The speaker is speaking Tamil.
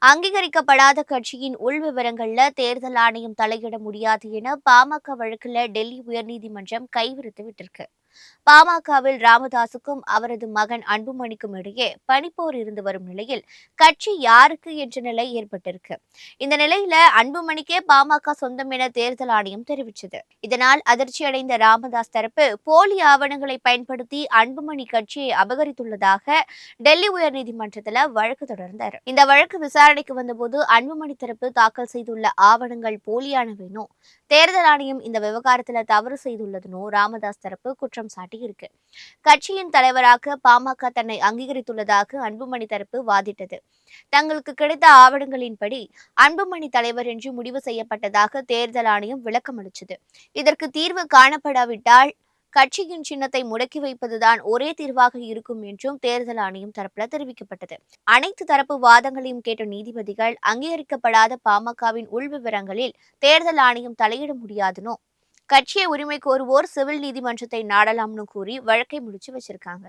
அங்கீகரிக்கப்படாத கட்சியின் உள் விவரங்கள்ல தேர்தல் ஆணையம் தலையிட முடியாது என பாமக வழக்குல டெல்லி உயர்நீதிமன்றம் கைவிரித்து விட்டிருக்கு. பாமகவில் ராமதாசுக்கும் அவரது மகன் அன்புமணிக்கும் இடையே பனிப்போர் இருந்து வரும் நிலையில் கட்சி யாருக்கு என்ற நிலை ஏற்பட்டிருக்கு. இந்த நிலையில அன்புமணிக்கே பாமக சொந்தம் என தேர்தல் ஆணையம் தெரிவித்தது. இதனால் அதிர்ச்சியடைந்த ராமதாஸ் தரப்பு போலி ஆவணங்களை பயன்படுத்தி அன்புமணி கட்சியை அபகரித்துள்ளதாக டெல்லி உயர்நீதிமன்றத்தில் வழக்கு தொடர்ந்தார். இந்த வழக்கு விசாரணைக்கு வந்தபோது அன்புமணி தரப்பு தாக்கல் செய்துள்ள ஆவணங்கள் போலியானவைனோ, தேர்தல் ஆணையம் இந்த விவகாரத்தில் தவறு செய்துள்ளதுனோ ராமதாஸ் தரப்பு குற்றம் சாட்டியிருக்கு. கட்சியின் தலைவராக பாமக தன்னை அங்கீகரித்துள்ளதாக அன்புமணி தரப்பு வாதிட்டது. தங்களுக்கு கிடைத்த ஆவணங்களின்படி அன்புமணி தலைவர் என்று முடிவு செய்யப்பட்டதாக தேர்தல் ஆணையம் விளக்கம் அளித்தது. இதற்கு தீர்வு காணப்படாவிட்டால் கட்சியின் சின்னத்தை முடக்கி வைப்பதுதான் ஒரே தீர்வாக இருக்கும் என்றும் தேர்தல் ஆணையம் தரப்புல தெரிவிக்கப்பட்டது. அனைத்து தரப்பு வாதங்களையும் கேட்ட நீதிபதிகள் அங்கீகரிக்கப்படாத பாமகவின் உள் விவரங்களில் தேர்தல் ஆணையம் தலையிட முடியாதுனோ, கட்சியை உரிமை கோருவோர் சிவில் நீதிமன்றத்தை நாடலாம்னு கூறி வழக்கை முடிச்சு வச்சிருக்காங்க.